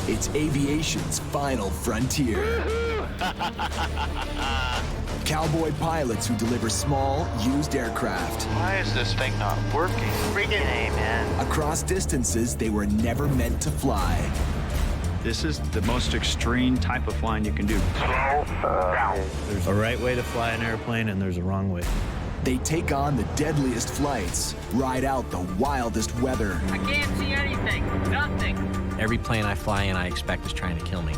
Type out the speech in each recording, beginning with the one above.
It's aviation's final frontier. Cowboy pilots who deliver small, used aircraft. Why is this thing not working? Freaking A, man. Across distances they were never meant to fly. This is the most extreme type of flying you can do. There's a right way to fly an airplane and there's a wrong way. They take on the deadliest flights, ride out the wildest weather. I can't see anything, nothing. Every plane I fly in, I expect is trying to kill me.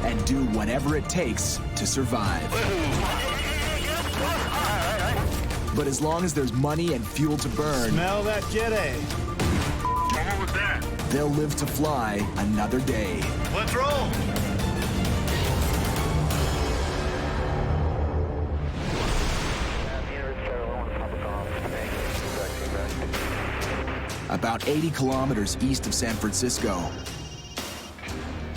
And do whatever it takes to survive. But as long as there's money and fuel to burn, Smell that jet A. What was that? they'll live to fly another day. Let's roll. About 80 kilometers east of San Francisco,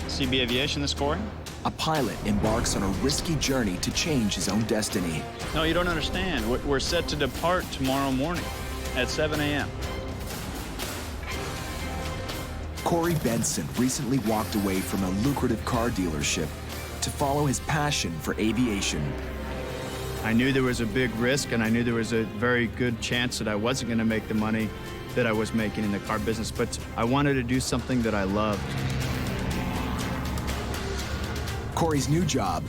CB Aviation, this Cory? a pilot embarks on a risky journey to change his own destiny. No, you don't understand. We're set to depart tomorrow morning at 7 a.m. Cory Bengtzen recently walked away from a lucrative car dealership to follow his passion for aviation. I knew there was a big risk, and I knew there was a very good chance that I wasn't going to make the money that I was making in the car business, but I wanted to do something that I loved. Cory's new job,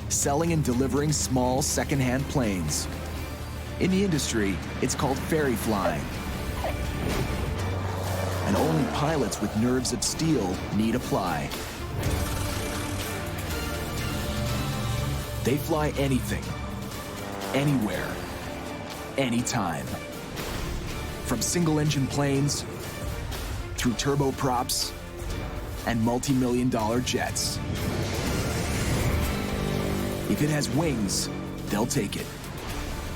selling and delivering small second-hand planes. In the industry, it's called ferry flying. And only pilots with nerves of steel need apply. They fly anything, anywhere, anytime. From single-engine planes, through turboprops, and multi-million-dollar jets. If it has wings, they'll take it,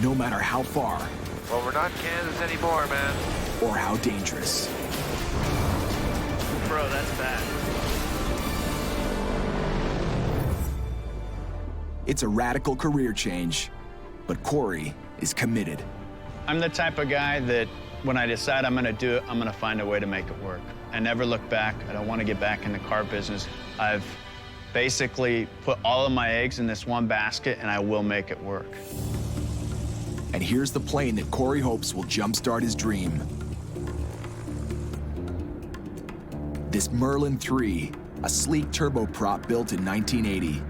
no matter how far Well, we're not in Kansas anymore, man. or how dangerous. Bro, that's bad. It's a radical career change, but Cory is committed. I'm the type of guy that when I decide I'm going to do it, I'm going to find a way to make it work. I never look back. I don't want to get back in the car business. I've basically put all of my eggs in this one basket, and I will make it work. And here's the plane that Cory hopes will jumpstart his dream. This Merlin III, a sleek turboprop built in 1980.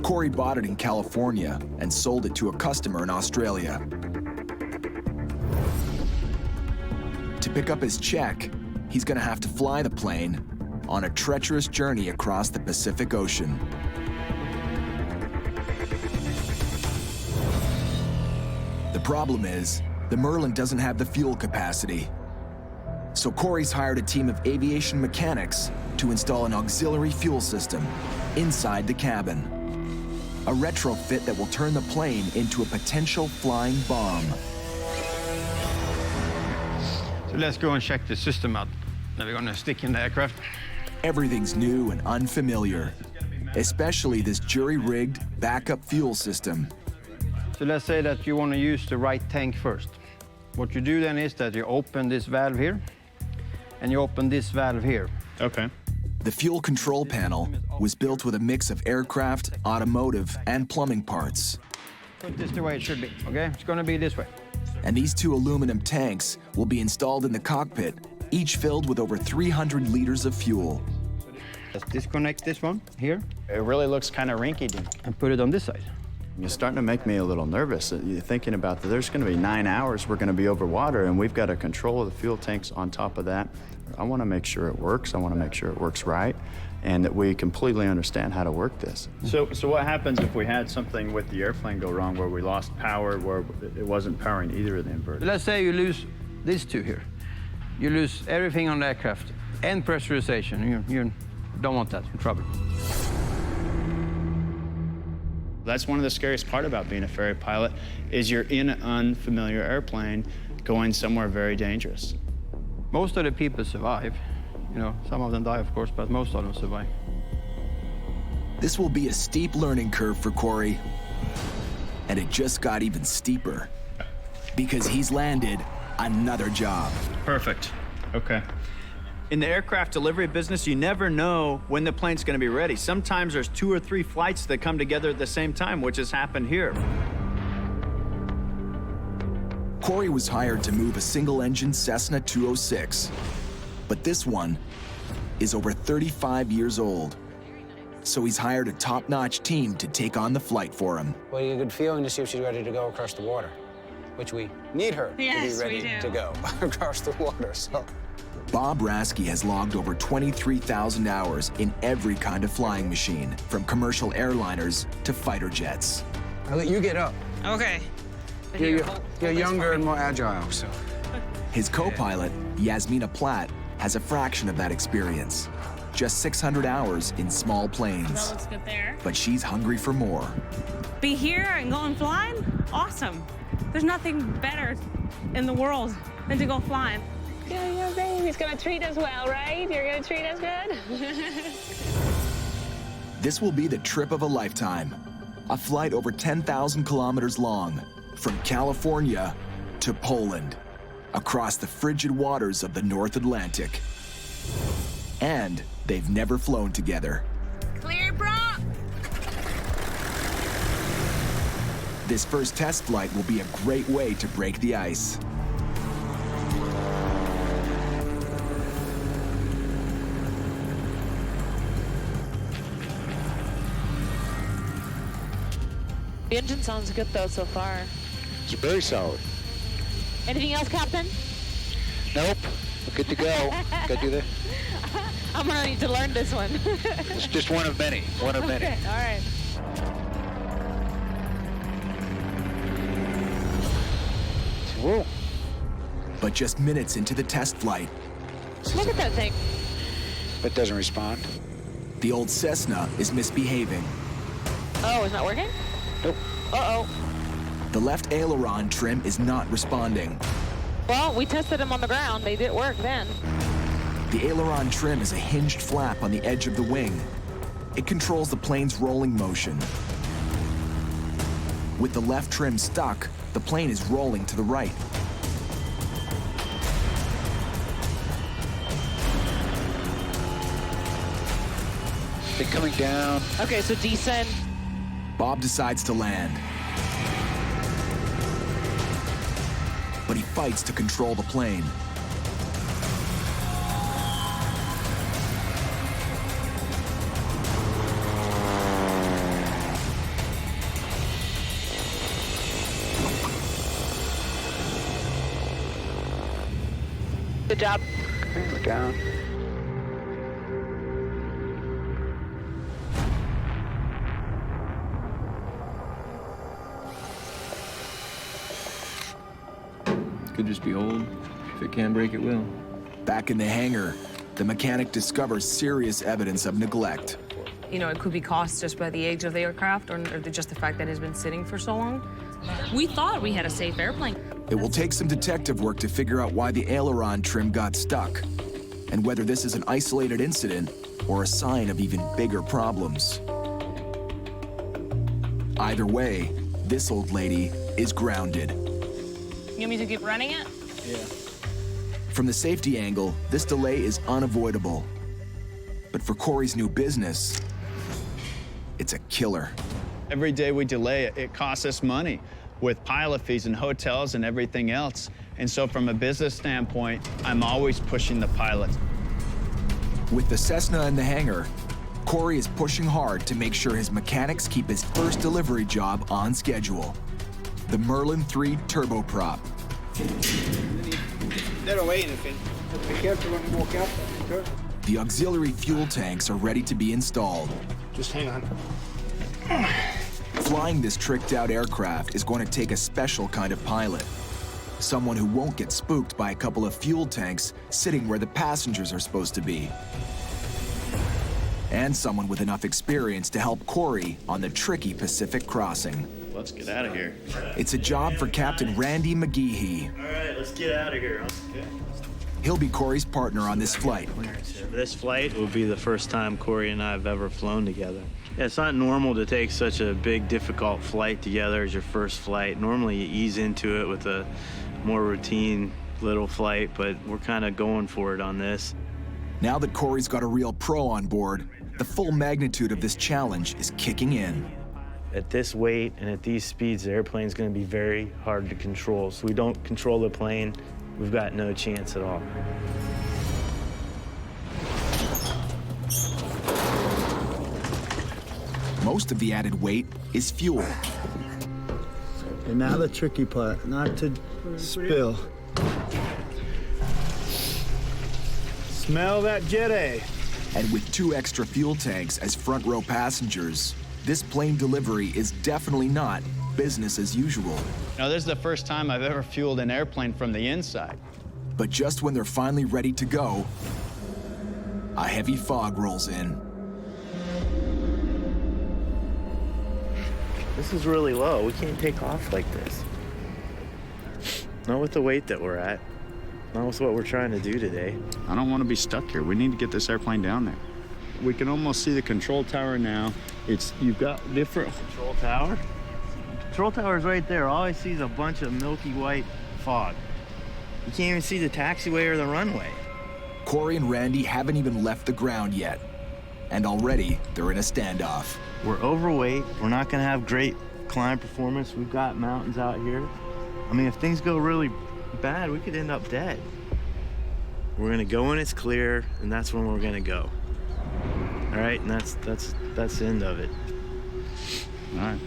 Cory bought it in California and sold it to a customer in Australia. To pick up his check, he's gonna have to fly the plane on a treacherous journey across the Pacific Ocean. The problem is, the Merlin doesn't have the fuel capacity. So Cory's hired a team of aviation mechanics to install an auxiliary fuel system inside the cabin. A retrofit that will turn the plane into a potential flying bomb. So let's go and check the system out. Now we're gonna stick in the aircraft. Everything's new and unfamiliar, especially this jury-rigged backup fuel system. So let's say that you want to use the right tank first. What you do then is that you open this valve here, and you open this valve here. Okay. The fuel control panel was built with a mix of aircraft, automotive, and plumbing parts. Put this the way it should be, okay? It's gonna be this way. And these two aluminum tanks will be installed in the cockpit, each filled with over 300 liters of fuel. Let's disconnect this one here It really looks kind of rinky-dink. and put it on this side. You're starting to make me a little nervous. You're thinking about that there's going to be 9 hours we're going to be over water, and we've got to control the fuel tanks on top of that. I want to make sure it works. I want to make sure it works right, and that we completely understand how to work this. So what happens if we had something with the airplane go wrong, where we lost power, where it wasn't powering either of the inverters? Let's say you lose these two here. You lose everything on the aircraft and pressurization. You don't want that, in trouble. That's one of the scariest part about being a ferry pilot, is you're in an unfamiliar airplane going somewhere very dangerous. Most of the people survive. You know, some of them die, of course, but most of them survive. This will be a steep learning curve for Cory. And it just got even steeper, because he's landed another job. Perfect. Okay. In the aircraft delivery business, you never know when the plane's going to be ready. Sometimes there's 2 or 3 flights that come together at the same time, which has happened here. Cory was hired to move a single-engine Cessna 206, but this one is over 35 years old. So he's hired a top-notch team to take on the flight for him. Well, you get a good feeling to see if she's ready to go across the water, which we need her to be ready to go across the water, so. Bob Rasky has logged over 23,000 hours in every kind of flying machine, from commercial airliners to fighter jets. I'll let you get up. Okay. You're younger and more agile, so. His co-pilot, Yasmina Platt, has a fraction of that experience. Just 600 hours in small planes. That looks good there. But she's hungry for more. Be here and going flying? Awesome. There's nothing better in the world than to go flying. Yeah, baby's gonna treat us well, right? You're gonna treat us good? This will be the trip of a lifetime. A flight over 10,000 kilometers long, from California to Poland, across the frigid waters of the North Atlantic. And they've never flown together. Clear, bro! This first test flight will be a great way to break the ice. The engine sounds good though so far. It's very solid. Anything else, Captain? Nope. We're good to go. Gotta do that. I'm gonna need to learn this one. It's just one of many. One of many. Okay, all right. Whoa. But just minutes into the test flight, Look at that thing. It doesn't respond. the old Cessna is misbehaving. Oh, it's not working? Nope. Uh-oh. The left aileron trim is not responding. Well, we tested them on the ground. They did work then. The aileron trim is a hinged flap on the edge of the wing. It controls the plane's rolling motion. With the left trim stuck, the plane is rolling to the right. They're coming down. Okay, so descend. Bob decides to land. But he fights to control the plane. Good job. Okay, we're down. Could just be old. If it can't break, it will. Back in the hangar, the mechanic discovers serious evidence of neglect. You know, it could be caused just by the age of the aircraft or just the fact that it's been sitting for so long. We thought we had a safe airplane. It will take some detective work to figure out why the aileron trim got stuck, and whether this is an isolated incident or a sign of even bigger problems. Either way, this old lady is grounded. You want me to keep running it? Yeah. From the safety angle, this delay is unavoidable. But for Cory's new business, it's a killer. Every day we delay it, it costs us money with pilot fees and hotels and everything else. And so from a business standpoint, I'm always pushing the pilot. With the Cessna in the hangar, Cory is pushing hard to make sure his mechanics keep his first delivery job on schedule. The Merlin 3 turboprop. They're waiting. Be careful when you walk out. The auxiliary fuel tanks are ready to be installed. Just hang on. Flying this tricked-out aircraft is going to take a special kind of pilot. Someone who won't get spooked by a couple of fuel tanks sitting where the passengers are supposed to be. And someone with enough experience to help Cory on the tricky Pacific crossing. Let's get out of here. It's a job for Captain Randy McGeehee. All right, let's get out of here. Okay. He'll be Cory's partner on this flight. This flight will be the first time Cory and I have ever flown together. Yeah, it's not normal to take such a big, difficult flight together as your first flight. Normally you ease into it with a more routine little flight, but we're kind of going for it on this. Now that Cory's got a real pro on board, the full magnitude of this challenge is kicking in. At this weight and at these speeds, the airplane's going to be very hard to control. So we don't control the plane, we've got no chance at all. Most of the added weight is fuel. And now the tricky part, not to spill. Smell that jet A. And with 2 extra fuel tanks as front row passengers, this plane delivery is definitely not business as usual. Now, this is the first time I've ever fueled an airplane from the inside. But just when they're finally ready to go, a heavy fog rolls in. This is really low. We can't take off like this. Not with the weight that we're at. Not with what we're trying to do today. I don't want to be stuck here. We need to get this airplane down there. We can almost see the control tower now. You've got different... Control tower? Control tower's right there. All I see is a bunch of milky white fog. You can't even see the taxiway or the runway. Cory and Randy haven't even left the ground yet. And already, they're in a standoff. We're overweight. We're not going to have great climb performance. We've got mountains out here. I mean, if things go really bad, we could end up dead. We're going to go when it's clear, and that's when we're going to go. All right, and that's the end of it. All right.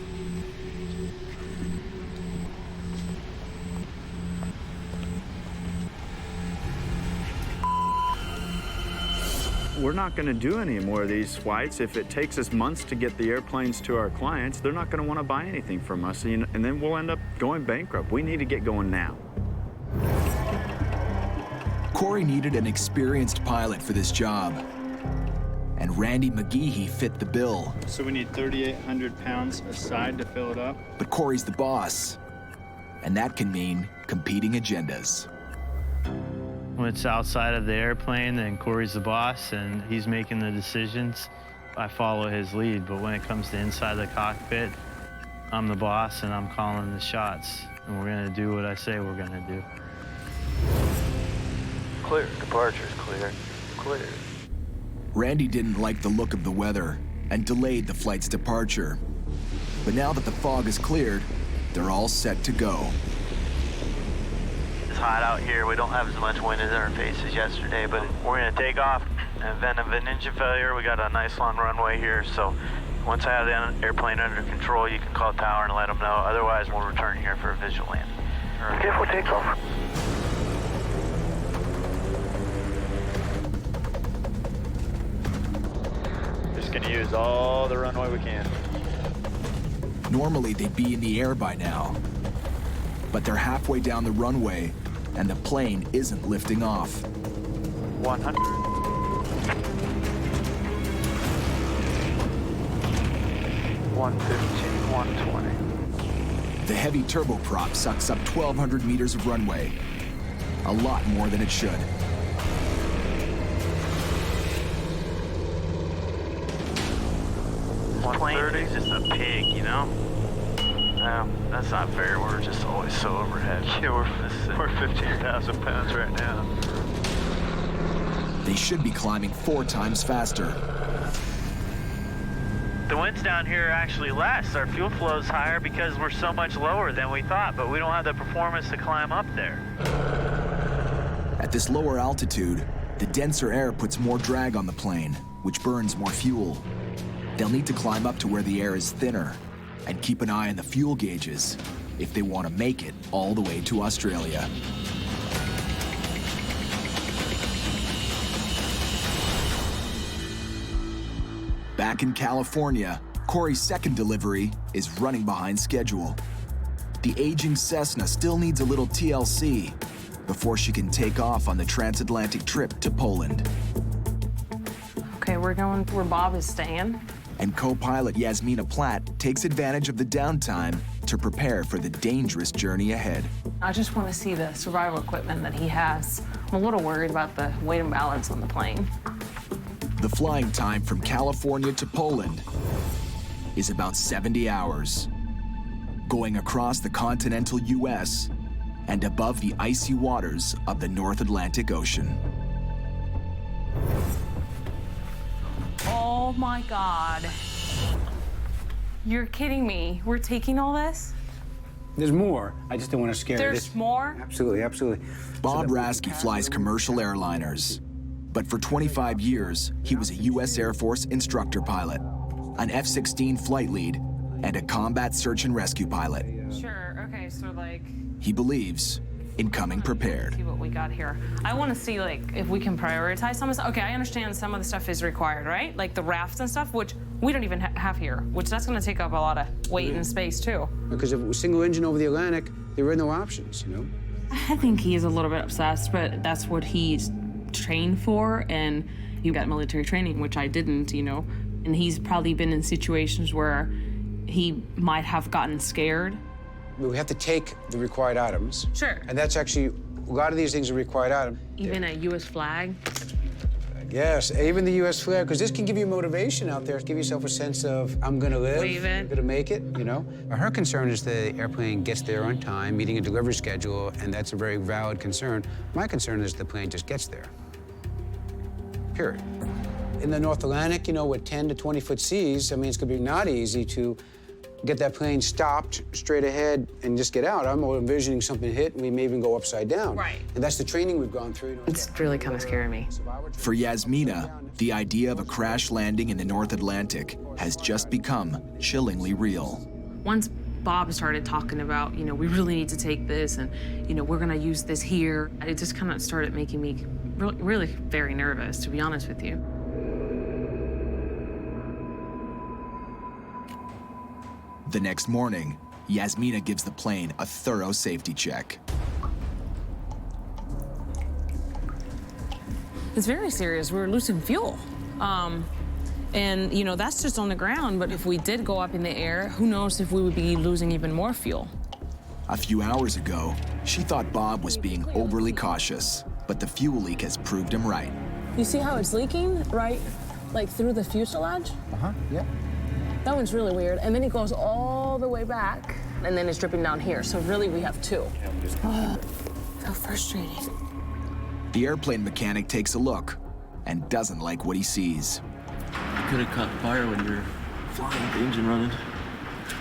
We're not going to do any more of these flights. If it takes us months to get the airplanes to our clients, they're not going to want to buy anything from us, and then we'll end up going bankrupt. We need to get going now. Cory needed an experienced pilot for this job, and Randy McGeehee fit the bill. So we need 3,800 pounds aside to fill it up? But Cory's the boss, and that can mean competing agendas. When it's outside of the airplane, then Cory's the boss, and he's making the decisions. I follow his lead, but when it comes to inside the cockpit, I'm the boss, and I'm calling the shots, and we're gonna do what I say we're gonna do. Clear. Departure's clear. Clear. Randy didn't like the look of the weather and delayed the flight's departure. But now that the fog is cleared, they're all set to go. It's hot out here. We don't have as much wind in our faces yesterday, but we're gonna take off. In the event of an engine failure, we got a nice long runway here, so once I have the airplane under control, you can call tower and let them know. Otherwise, we'll return here for a visual land. Okay, for takeoff. Just gonna use all the runway we can. Normally, they'd be in the air by now. But they're halfway down the runway, and the plane isn't lifting off. 100. 115, 120. The heavy turboprop sucks up 1,200 meters of runway. A lot more than it should. Plane is just a pig, you know? That's not fair. We're just always so overhead. Yeah, we're 15,000 pounds right now. They should be climbing 4 times faster. The winds down here are actually less. Our fuel flow is higher because we're so much lower than we thought, but we don't have the performance to climb up there. At this lower altitude, the denser air puts more drag on the plane, which burns more fuel. They'll need to climb up to where the air is thinner and keep an eye on the fuel gauges if they want to make it all the way to Australia. Back in California, Cory's second delivery is running behind schedule. The aging Cessna still needs a little TLC before she can take off on the transatlantic trip to Poland. Okay, we're going where Bob is staying. And co-pilot Yasmina Platt takes advantage of the downtime to prepare for the dangerous journey ahead. I just want to see the survival equipment that he has. I'm a little worried about the weight and balance on the plane. The flying time from California to Poland is about 70 hours, going across the continental U.S. and above the icy waters of the North Atlantic Ocean. Oh my God. You're kidding me. We're taking all this? There's more. I just don't want to scare you. There's more? Absolutely, absolutely. Bob Rasky flies commercial airliners. But for 25 years, he was a U.S. Air Force instructor pilot, an F-16 flight lead, and a combat search and rescue pilot. Sure, okay, so like... He believes in coming prepared. See what we got here. I want to see, like, if we can prioritize some of this. Okay, I understand some of the stuff is required, right? Like the rafts and stuff, which we don't even have here, which that's going to take up a lot of weight and space, too. Because if it was single engine over the Atlantic, there were no options, you know? I think he is a little bit obsessed, but that's what he's trained for, and he got military training, which I didn't, you know? And he's probably been in situations where he might have gotten scared. We have to take the required items. Sure. And that's actually, a lot of these things are required items. Even a U.S. flag? Yes, even the U.S. flag, because this can give you motivation out there, give yourself a sense of, I'm going to live, Wave it. I'm going to make it, you know? Her concern is the airplane gets there on time, meeting a delivery schedule, and that's a very valid concern. My concern is the plane just gets there, period. In the North Atlantic, you know, with 10 to 20-foot seas, I mean, it's going to be not easy to get that plane stopped straight ahead and just get out. I'm envisioning something hit, and we may even go upside down. Right. And that's the training we've gone through. It's really kind of scaring me. For Yasmina, the idea of a crash landing in the North Atlantic has just become chillingly real. Once Bob started talking about, you know, we really need to take this, and, you know, we're going to use this here, it just kind of started making me really very nervous, to be honest with you. The next morning, Yasmina gives the plane a thorough safety check. It's very serious. We're losing fuel. And, you know, that's just on the ground, but if we did go up in the air, who knows if we would be losing even more fuel. A few hours ago, she thought Bob was being overly cautious, but the fuel leak has proved him right. You see how it's leaking, right? Like through the fuselage? Uh-huh, yeah. That one's really weird. And then it goes all the way back, and then it's dripping down here. So really, we have two. So frustrating. The airplane mechanic takes a look and doesn't like what he sees. You could have caught fire when you're flying with the engine running.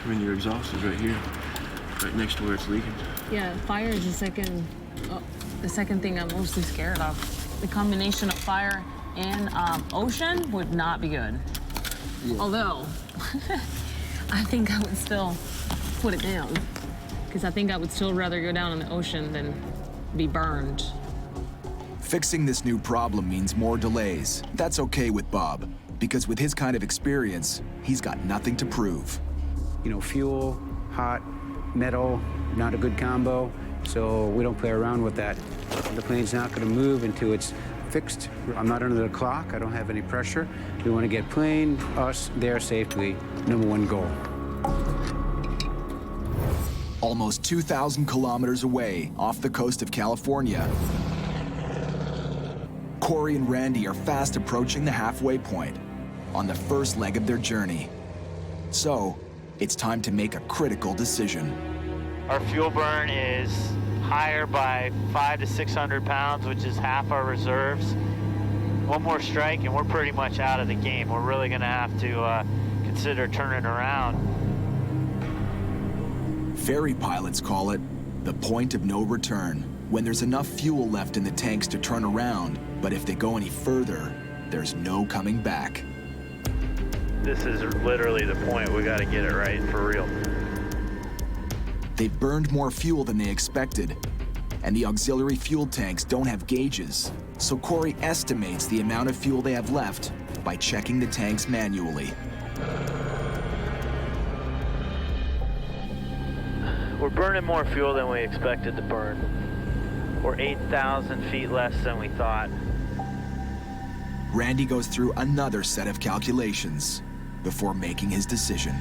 When your exhaust is right here, right next to where it's leaking. Yeah, fire is the second thing I'm mostly scared of. The combination of fire and ocean would not be good. Yeah. Although, I think I would still put it down, because I think I would still rather go down in the ocean than be burned. Fixing this new problem means more delays. That's okay with Bob, because with his kind of experience, he's got nothing to prove. You know, fuel, hot, metal, not a good combo, so we don't play around with that. The plane's not going to move until it's fixed. I'm not under the clock. I don't have any pressure. We want to get plane, us, there safely. #1 goal. Almost 2,000 kilometers away, off the coast of California, Cory and Randy are fast approaching the halfway point on the first leg of their journey. So, it's time to make a critical decision. Our fuel burn is higher by 500 to 600 pounds, which is half our reserves. One more strike and we're pretty much out of the game. We're really gonna have to consider turning around. Ferry pilots call it the point of no return, when there's enough fuel left in the tanks to turn around, but if they go any further, there's no coming back. This is literally the point. We gotta get it right for real. They've burned more fuel than they expected, and the auxiliary fuel tanks don't have gauges, so Cory estimates the amount of fuel they have left by checking the tanks manually. We're burning more fuel than we expected to burn. We're 8,000 feet less than we thought. Randy goes through another set of calculations before making his decision.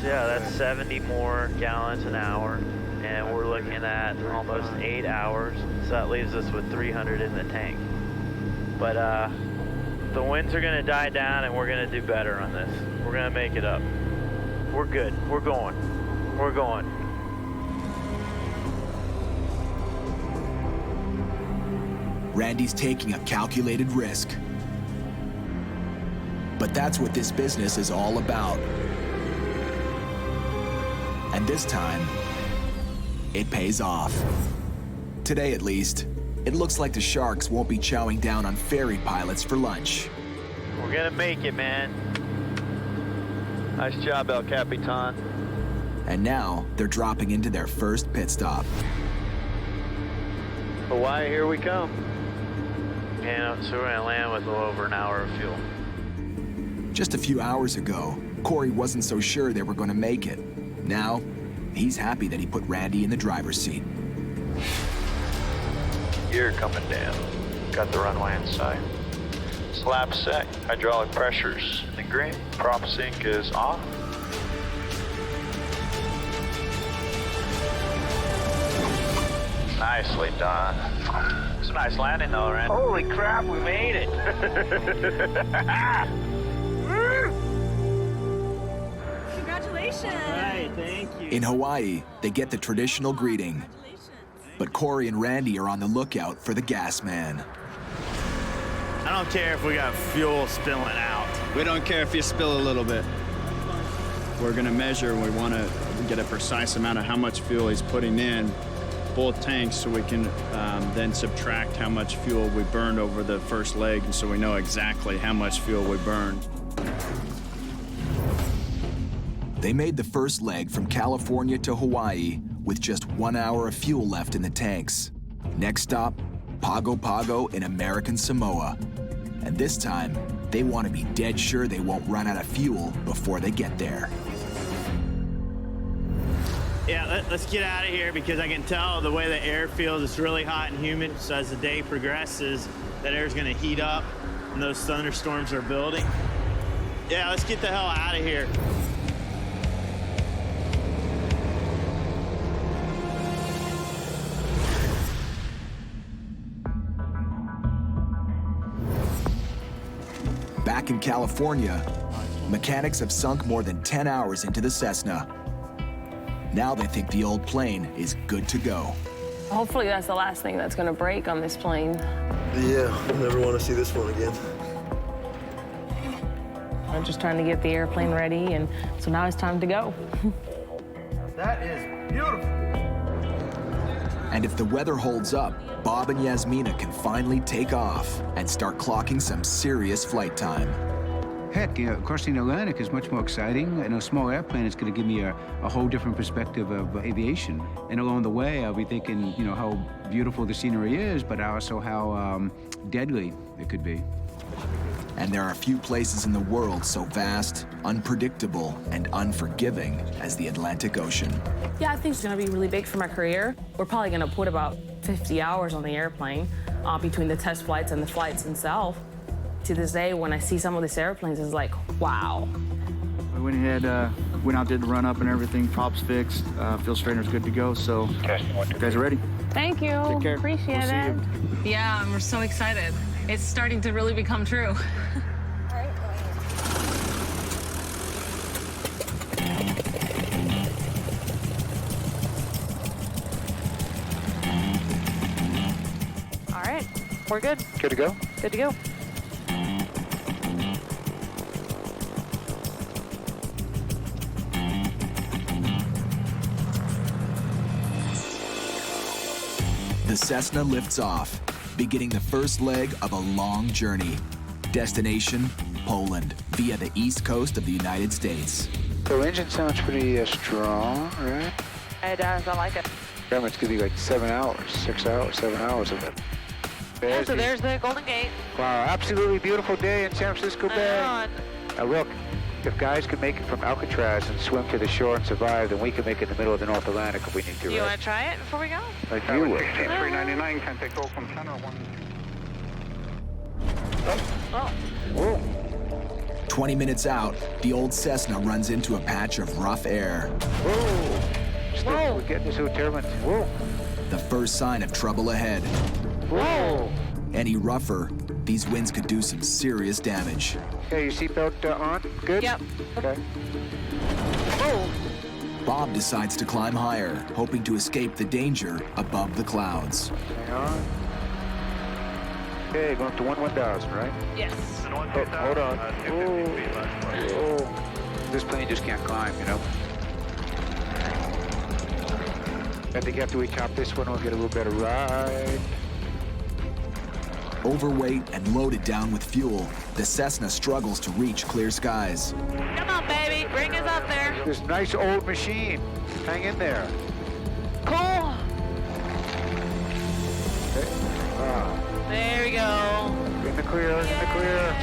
So yeah, that's 70 more gallons an hour, and we're looking at almost 8 hours. So that leaves us with 300 in the tank. But the winds are gonna die down, and we're gonna do better on this. We're gonna make it up. We're good. We're going. We're going. Randy's taking a calculated risk. But that's what this business is all about. And this time, it pays off. Today, at least, it looks like the Sharks won't be chowing down on ferry pilots for lunch. We're gonna make it, man. Nice job, El Capitan. And now, they're dropping into their first pit stop. Hawaii, here we come. Yeah, so we're gonna land with a little over an hour of fuel. Just a few hours ago, Cory wasn't so sure they were going to make it. Now, he's happy that he put Randy in the driver's seat. Gear coming down. Got the runway in sight. Slap set. Hydraulic pressures in the green. Prop sync is off. Nicely done. It's a nice landing though, Randy. Holy crap, we made it. Congratulations. All right, thank you. In Hawaii, they get the traditional greeting. But Cory and Randy are on the lookout for the gas man. I don't care if we got fuel spilling out. We don't care if you spill a little bit. We're gonna measure, and we wanna get a precise amount of how much fuel he's putting in, both tanks, so we can then subtract how much fuel we burned over the first leg, and so we know exactly how much fuel we burned. They made the first leg from California to Hawaii with just 1 hour of fuel left in the tanks. Next stop, Pago Pago in American Samoa. And this time, they want to be dead sure they won't run out of fuel before they get there. Yeah, let's get out of here because I can tell the way the air feels, it's really hot and humid. So as the day progresses, that air's gonna heat up and those thunderstorms are building. Yeah, let's get the hell out of here. Back in California, mechanics have sunk more than 10 hours into the Cessna. Now they think the old plane is good to go. Hopefully that's the last thing that's gonna break on this plane. Yeah, I never want to see this one again. I'm just trying to get the airplane ready, and so now it's time to go. That is beautiful. And if the weather holds up, Bob and Yasmina can finally take off and start clocking some serious flight time. Heck, you know, crossing the Atlantic is much more exciting. In a small airplane, it's going to give me a whole different perspective of aviation. And along the way, I'll be thinking, you know, how beautiful the scenery is, but also how deadly it could be. And there are few places in the world so vast, unpredictable, and unforgiving as the Atlantic Ocean. Yeah, I think it's gonna be really big for my career. We're probably gonna put about 50 hours on the airplane between the test flights and the flights themselves. To this day, when I see some of these airplanes, it's like, wow. We went ahead, went out, did the run up and everything, props fixed, fuel straighter's good to go, so you guys are ready? Thank you. Take care. Appreciate We'll see it. you. Yeah, we're so excited. It's starting to really become true. All right, we're good. Good to go? Good to go. The Cessna lifts off, beginning the first leg of a long journey. Destination, Poland, via the east coast of the United States. So engine sounds pretty strong, right? It does, I like it. It's gonna be like 7 hours, 6 hours, 7 hours of it. Yeah, so there's the Golden Gate. Wow, absolutely beautiful day in San Francisco Bay. Now look, if guys can make it from Alcatraz and swim to the shore and survive, then we can make it in the middle of the North Atlantic if we need to. You right? want to try it before we go? Like you would. 399 can take off from center 1. Oh. Whoa. 20 minutes out, the old Cessna runs into a patch of rough air. Whoa. Whoa. We're getting this turbine. Whoa. The first sign of trouble ahead. Whoa. Any rougher, these winds could do some serious damage. Okay, your seatbelt on? Good? Yep. Okay. Oh. Bob decides to climb higher, hoping to escape the danger above the clouds. Hang on. Okay, going up to 1,000, right? Yes. Oh, hold on. Oh. This plane just can't climb, you know? I think after we top this one, we'll get a little better ride. Overweight and loaded down with fuel, the Cessna struggles to reach clear skies. Come on, baby. Bring us up there. This nice old machine. Hang in there. Cool. Okay. There we go. In the clear, in the clear.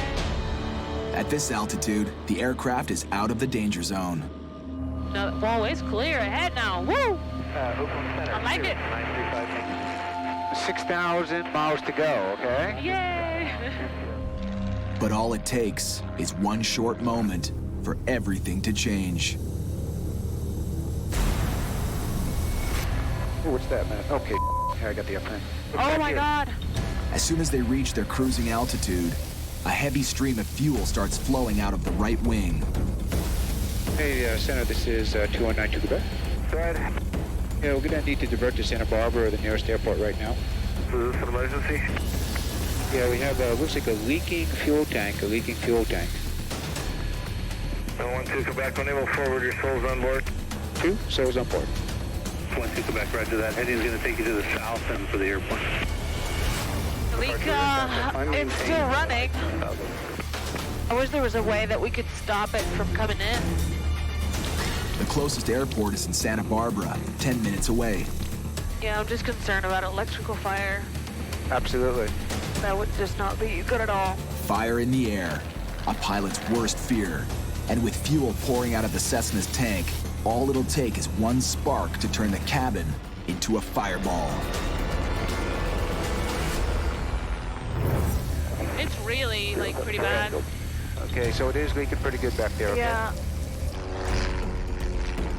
At this altitude, the aircraft is out of the danger zone. No, whoa, it's clear ahead now. Woo! I like it. 6,000 miles to go, okay? Yay! But all it takes is one short moment for everything to change. Oh, what's that, man? Okay, here, I got the airplane. Oh my God! As soon as they reach their cruising altitude, a heavy stream of fuel starts flowing out of the right wing. Hey, Center, this is 2192 Quebec. Go ahead. Yeah, we're gonna need to divert to Santa Barbara or the nearest airport right now. Is this an emergency? Yeah, we have, looks like a leaking fuel tank, 1-2 Quebec, unable forward, your soul's on board. 2, souls on board. 1-2 Quebec, roger that. Heading is going to take you to the south end for the airport. The leak, it's still running. I wish there was a way that we could stop it from coming in. The closest airport is in Santa Barbara, 10 minutes away. Yeah, I'm just concerned about electrical fire. Absolutely. That would just not be good at all. Fire in the air, a pilot's worst fear. And with fuel pouring out of the Cessna's tank, all it'll take is one spark to turn the cabin into a fireball. It's really, like, pretty bad. Okay, so it is leaking pretty good back there, okay? Yeah.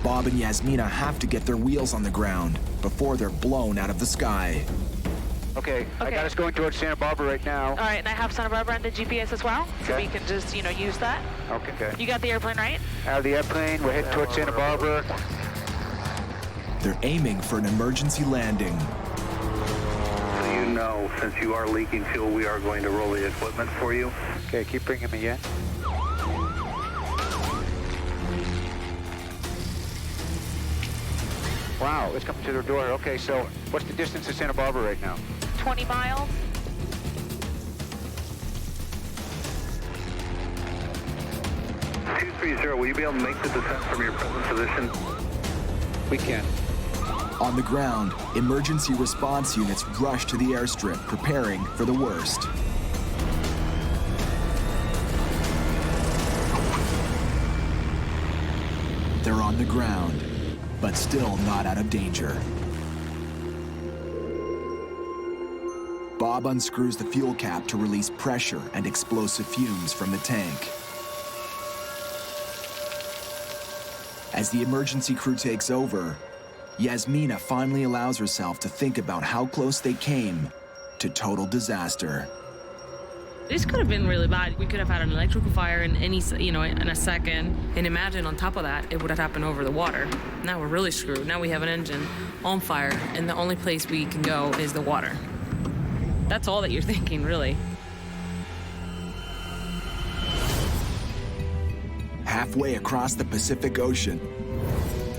Bob and Yasmina have to get their wheels on the ground before they're blown out of the sky. Okay, I got us going towards Santa Barbara right now. All right, and I have Santa Barbara on the GPS as well, so we can just, use that. Okay. You got the airplane right? Out of the airplane, we're heading towards Santa Barbara. They're aiming for an emergency landing. So you know, since you are leaking fuel, we are going to roll the equipment for you. Okay, keep bringing me in. Wow, it's coming to the door. Okay, so what's the distance to Santa Barbara right now? 20 miles. Will you be able to make the descent from your present position? We can. On the ground, emergency response units rush to the airstrip, preparing for the worst. They're on the ground, but still not out of danger. Bob unscrews the fuel cap to release pressure and explosive fumes from the tank. As the emergency crew takes over, Yasmina finally allows herself to think about how close they came to total disaster. This could have been really bad. We could have had an electrical fire in in a second. And imagine on top of that, it would have happened over the water. Now we're really screwed. Now we have an engine on fire, and the only place we can go is the water. That's all that you're thinking, really. Halfway across the Pacific Ocean,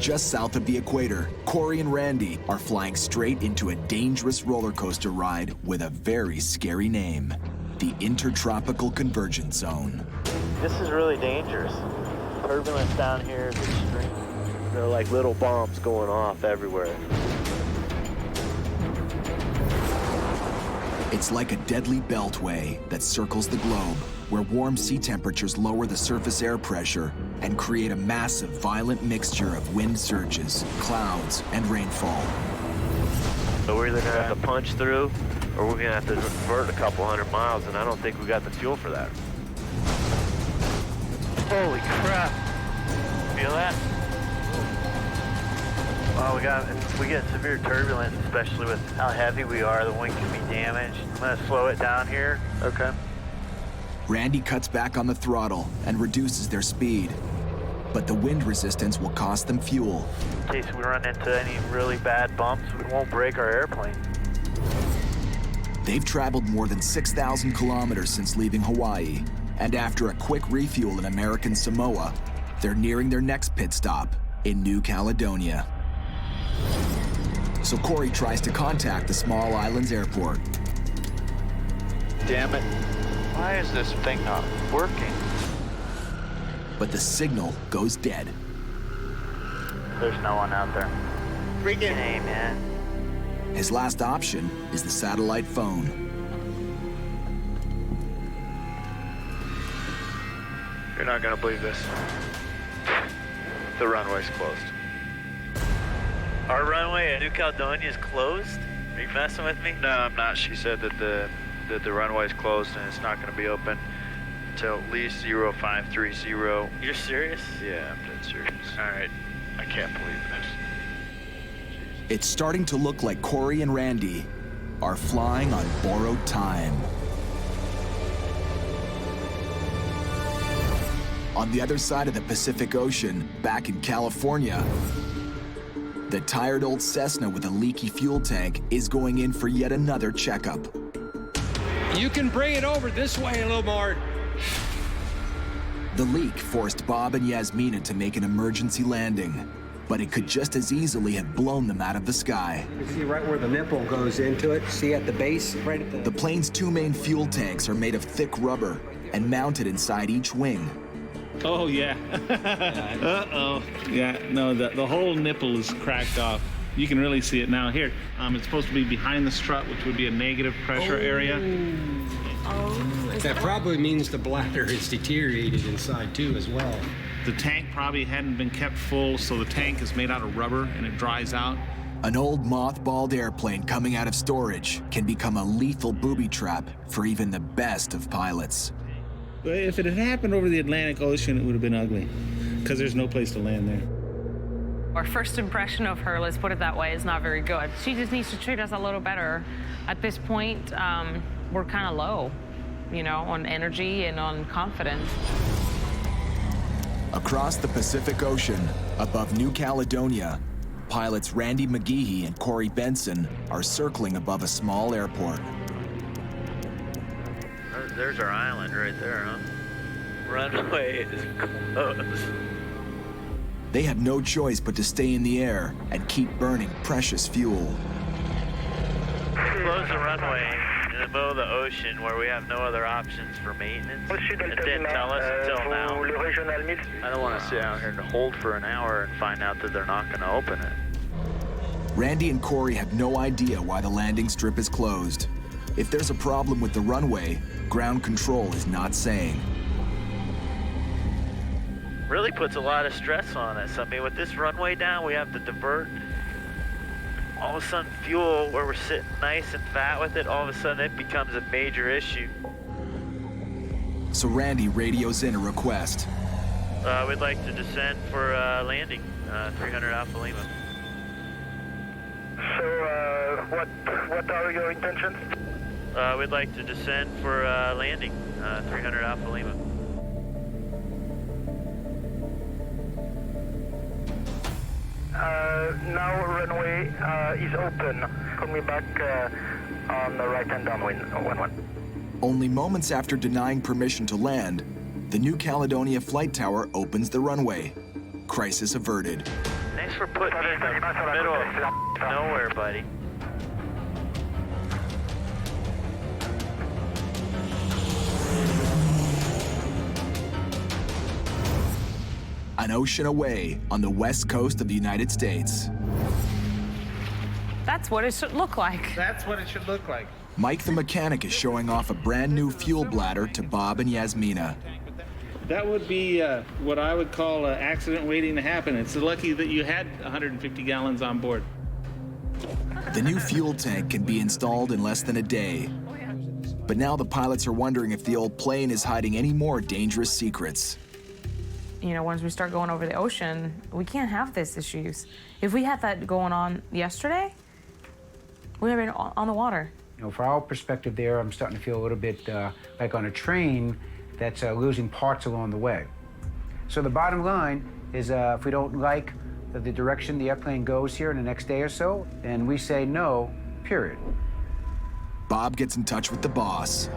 just south of the equator, Cory and Randy are flying straight into a dangerous roller coaster ride with a very scary name, the Intertropical Convergence Zone. This is really dangerous. Turbulence down here is extreme. There are like little bombs going off everywhere. It's like a deadly beltway that circles the globe, where warm sea temperatures lower the surface air pressure and create a massive, violent mixture of wind surges, clouds, and rainfall. So we're either gonna have to punch through, or we're gonna have to divert a couple hundred miles, and I don't think we got the fuel for that. Holy crap! Feel that? Well, if we get severe turbulence, especially with how heavy we are, the wing can be damaged. I'm gonna slow it down here. Okay. Randy cuts back on the throttle and reduces their speed, but the wind resistance will cost them fuel. In case we run into any really bad bumps, we won't break our airplane. They've traveled more than 6,000 kilometers since leaving Hawaii, and after a quick refuel in American Samoa, they're nearing their next pit stop in New Caledonia. So Cory tries to contact the small island's airport. Damn it. Why is this thing not working? But the signal goes dead. There's no one out there. Freaking hey, man. His last option is the satellite phone. You're not gonna believe this. The runway's closed. Our runway at New Caledonia is closed? Are you messing with me? No, I'm not. She said that the runway's closed and it's not gonna be open until at least 0530. You're serious? Yeah, I'm dead serious. All right. I can't believe this. It's starting to look like Cory and Randy are flying on borrowed time. On the other side of the Pacific Ocean, back in California, the tired old Cessna with a leaky fuel tank is going in for yet another checkup. You can bring it over this way a little more. The leak forced Bob and Yasmina to make an emergency landing, but it could just as easily have blown them out of the sky. You see right where the nipple goes into it, see at the base, right at The plane's two main fuel tanks are made of thick rubber and mounted inside each wing. Oh, yeah. Uh-oh. Yeah, no, the whole nipple is cracked off. You can really see it now. Here, it's supposed to be behind the strut, which would be a negative pressure area. That probably means the bladder is deteriorated inside, too, as well. The tank probably hadn't been kept full, so the tank is made out of rubber and it dries out. An old mothballed airplane coming out of storage can become a lethal booby trap for even the best of pilots. If it had happened over the Atlantic Ocean, it would have been ugly, because there's no place to land there. Our first impression of her, let's put it that way, is not very good. She just needs to treat us a little better. At this point, we're kind of low, you know, on energy and on confidence. Across the Pacific Ocean, above New Caledonia, pilots Randy McGehee and Cory Bengtzen are circling above a small airport. There's our island right there, huh? Runway is closed. They have no choice but to stay in the air and keep burning precious fuel. Close the runway in the middle of the ocean where we have no other options for maintenance. It didn't tell us until now. I don't want to sit out here and hold for an hour and find out that they're not going to open it. Randy and Cory have no idea why the landing strip is closed. If there's a problem with the runway, ground control is not saying. Really puts a lot of stress on us. I mean, with this runway down, we have to divert. All of a sudden, fuel, where we're sitting nice and fat with it, all of a sudden it becomes a major issue. So Randy radios in a request. We'd like to descend for landing, 300 Alpha Lima. So, what are your intentions? We'd like to descend for landing, 300 Alpha Lima. Now runway is open. Call me back on the right-hand downwind, 11. Only moments after denying permission to land, the New Caledonia flight tower opens the runway. Crisis averted. Thanks for putting me in the middle of nowhere, buddy. An ocean away on the west coast of the United States. That's what it should look like. That's what it should look like. Mike the mechanic is showing off a brand new fuel bladder to Bob and Yasmina. That would be what I would call an accident waiting to happen. It's lucky that you had 150 gallons on board. The new fuel tank can be installed in less than a day. But now the pilots are wondering if the old plane is hiding any more dangerous secrets. You know, once we start going over the ocean, we can't have these issues. If we had that going on yesterday, we would have been on the water. You know, from our perspective there, I'm starting to feel a little bit like on a train that's losing parts along the way. So the bottom line is if we don't like the direction the airplane goes here in the next day or so, then we say no, period. Bob gets in touch with the boss.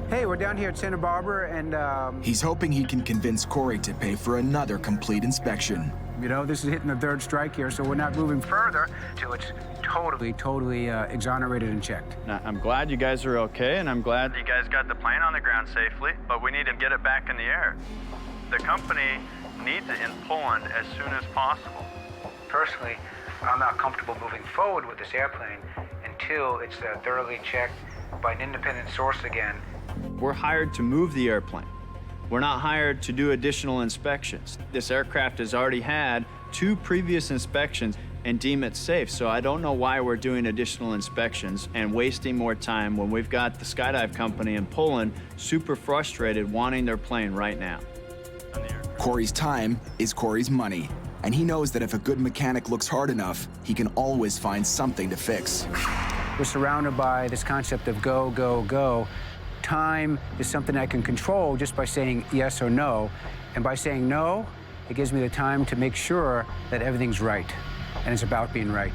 Hey, we're down here at Santa Barbara, and He's hoping he can convince Cory to pay for another complete inspection. you know, this is hitting the third strike here, so we're not moving further till it's totally exonerated and checked. Now, I'm glad you guys are okay, and I'm glad you guys got the plane on the ground safely, but we need to get it back in the air. The company needs it in Poland as soon as possible. Personally, I'm not comfortable moving forward with this airplane until it's thoroughly checked by an independent source again. We're hired to move the airplane. We're not hired to do additional inspections. This aircraft has already had 2 previous inspections and deem it safe, so I don't know why we're doing additional inspections and wasting more time when we've got the skydive company in Poland super frustrated wanting their plane right now. Cory's time is Cory's money, and he knows that if a good mechanic looks hard enough, he can always find something to fix. We're surrounded by this concept of go, go, go. Time is something I can control just by saying yes or no. And by saying no, it gives me the time to make sure that everything's right. And it's about being right.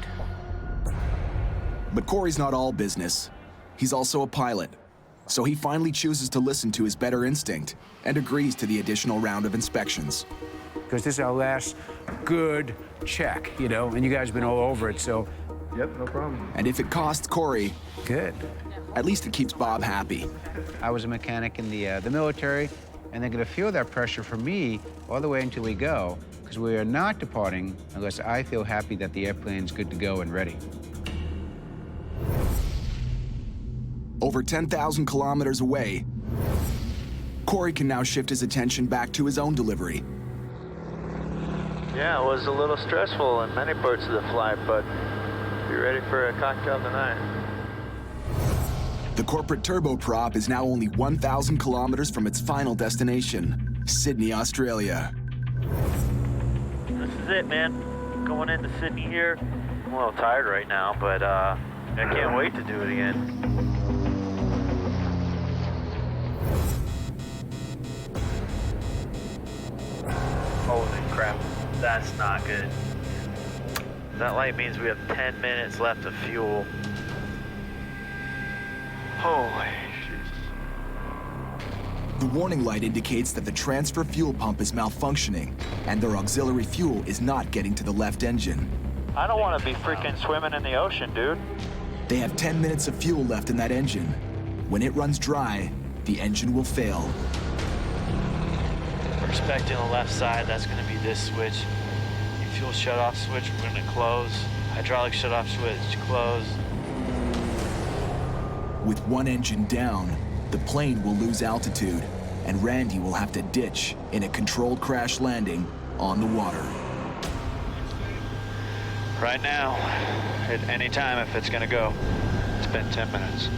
But Cory's not all business. He's also a pilot. So he finally chooses to listen to his better instinct and agrees to the additional round of inspections. Because this is our last good check, you know, and you guys have been all over it, so. Yep, no problem. And if it costs Cory, good. At least it keeps Bob happy. I was a mechanic in the military, and they're gonna feel that pressure from me all the way until we go, because we are not departing unless I feel happy that the airplane's good to go and ready. Over 10,000 kilometers away, Cory can now shift his attention back to his own delivery. Yeah, it was a little stressful in many parts of the flight, but be ready for a cocktail tonight. The corporate turboprop is now only 1,000 kilometers from its final destination, Sydney, Australia. This is it, man. Going into Sydney here. I'm a little tired right now, but I can't wait to do it again. Holy crap, that's not good. That light means we have 10 minutes left of fuel. Holy shit. The warning light indicates that the transfer fuel pump is malfunctioning, and their auxiliary fuel is not getting to the left engine. I don't want to be freaking swimming in the ocean, dude. They have 10 minutes of fuel left in that engine. When it runs dry, the engine will fail. We're expecting the left side, that's going to be this switch. Fuel shut-off switch, we're going to close. Hydraulic shut-off switch, close. With one engine down, the plane will lose altitude, and Randy will have to ditch in a controlled crash landing on the water. Right now, at any time if it's going to go. It's been 10 minutes.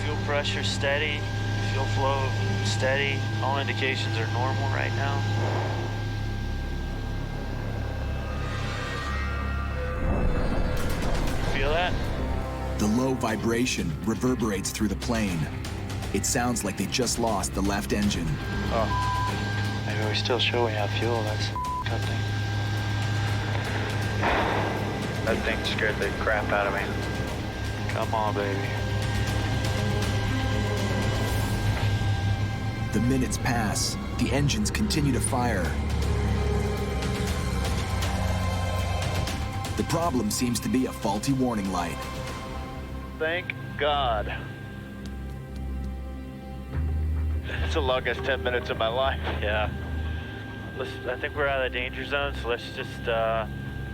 Fuel pressure steady, fuel flow steady. All indications are normal right now. You feel that? The low vibration reverberates through the plane. It sounds like they just lost the left engine. Oh, maybe we still show we have fuel. That's something. That thing scared the crap out of me. Come on, baby. The minutes pass. The engines continue to fire. The problem seems to be a faulty warning light. Thank God. It's the longest 10 minutes of my life. Yeah. I think we're out of the danger zone, so let's just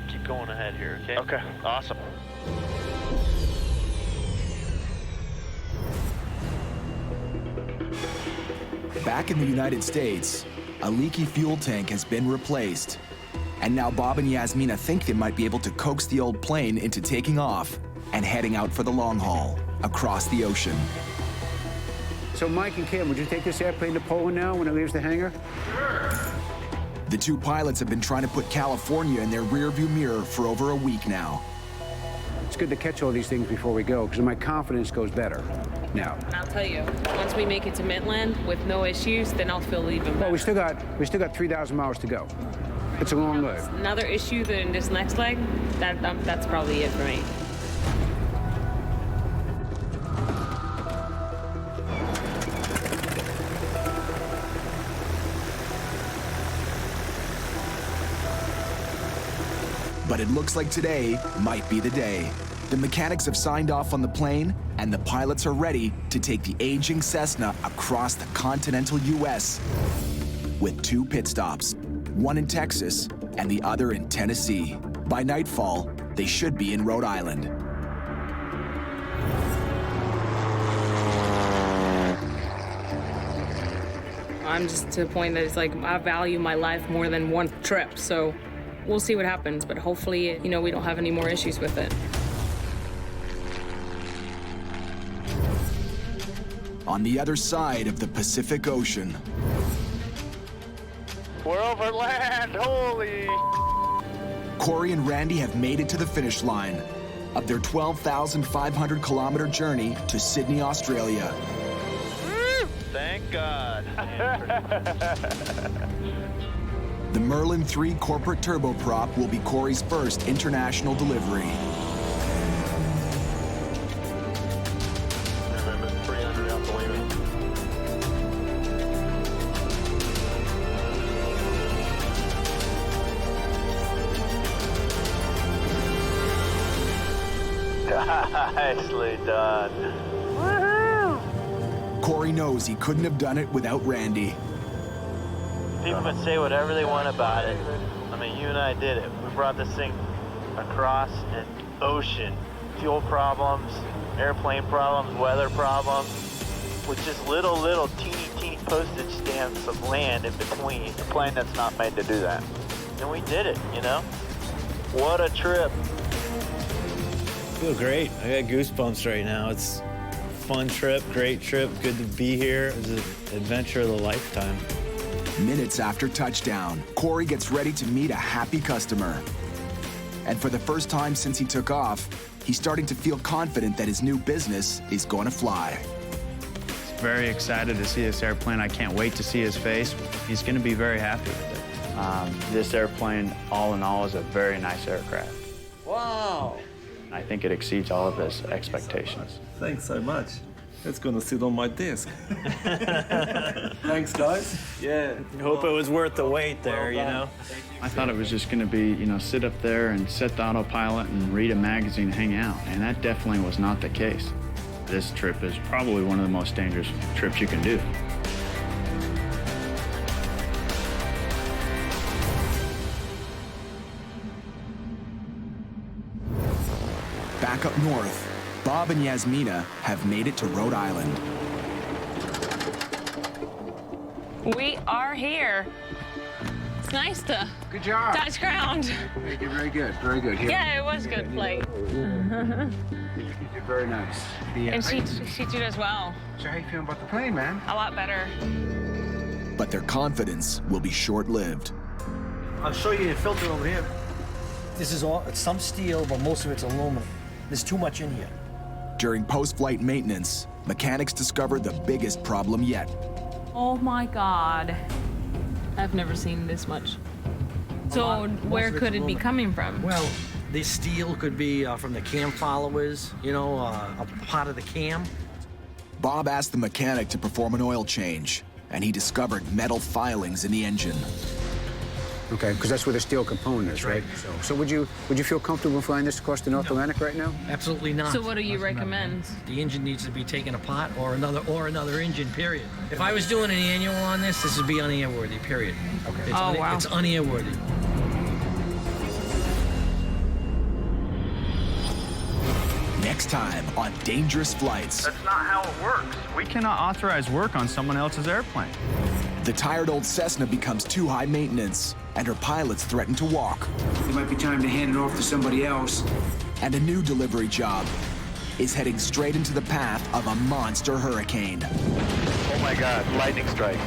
keep going ahead here, okay? Okay, awesome. Back in the United States, a leaky fuel tank has been replaced. And now Bob and Yasmina think they might be able to coax the old plane into taking off and heading out for the long haul across the ocean. So Mike and Kim, would you take this airplane to Poland now when it leaves the hangar? Sure. The two pilots have been trying to put California in their rearview mirror for over a week now. It's good to catch all these things before we go, because my confidence goes better. now. And I'll tell you, once we make it to Midland with no issues, then I'll feel even better. Well, we still got 3,000 miles to go. It's a long way. Another issue than this next leg, that's probably it for me. But it looks like today might be the day. The mechanics have signed off on the plane, and the pilots are ready to take the aging Cessna across the continental U.S. with 2 pit stops, one in Texas and the other in Tennessee. By nightfall, they should be in Rhode Island. I'm just to the point that it's like I value my life more than one trip, so we'll see what happens, but hopefully, we don't have any more issues with it. On the other side of the Pacific Ocean. We're over land, holy! Cory and Randy have made it to the finish line of their 12,500-kilometer journey to Sydney, Australia. Thank God. The Merlin 3 corporate turboprop will be Cory's first international delivery. Nicely done. Woohoo! Cory knows he couldn't have done it without Randy. People can say whatever they want about it. I mean, you and I did it. We brought this thing across an ocean. Fuel problems, airplane problems, weather problems, with just little teeny postage stamps of land in between. A plane that's not made to do that. And we did it, What a trip. I feel great. I got goosebumps right now. It's a fun trip, great trip, good to be here. It was an adventure of a lifetime. Minutes after touchdown, Cory gets ready to meet a happy customer. And for the first time since he took off, he's starting to feel confident that his new business is going to fly. Very excited to see this airplane. I can't wait to see his face. He's going to be very happy with it. This airplane, all in all, is a very nice aircraft. Wow! I think it exceeds all of his expectations. Thanks so much. It's gonna sit on my desk. Thanks, guys. Yeah. Hope it was worth the wait there, I thought it was just gonna be, sit up there and set the autopilot and read a magazine, hang out, and that definitely was not the case. This trip is probably one of the most dangerous trips you can do. Back up north, Bob and Yasmina have made it to Rhode Island. We are here. It's nice to Good job. touch ground. Very good, very good, very good. Here. Yeah, it was good flight. You did very nice. And she did as well. So how you feeling about the plane, man? A lot better. But their confidence will be short-lived. I'll show you the filter over here. This is all, it's some steel, but most of it's aluminum. There's too much in here. During post-flight maintenance, mechanics discovered the biggest problem yet. Oh my God. I've never seen this much. So where could it be coming from? Well, this steel could be from the cam followers, a part of the cam. Bob asked the mechanic to perform an oil change, and he discovered metal filings in the engine. Okay, because that's where the steel component is, right? So would you feel comfortable flying this across the North Atlantic right now? Absolutely not. So what do you recommend? The engine needs to be taken apart, or another engine, period. If I was doing an annual on this would be unairworthy, period. Okay. Wow. It's unairworthy. Next time on Dangerous Flights. That's not how it works. We cannot authorize work on someone else's airplane. The tired old Cessna becomes too high maintenance, and her pilots threaten to walk. It might be time to hand it off to somebody else. And a new delivery job is heading straight into the path of a monster hurricane. Oh my God, lightning strike.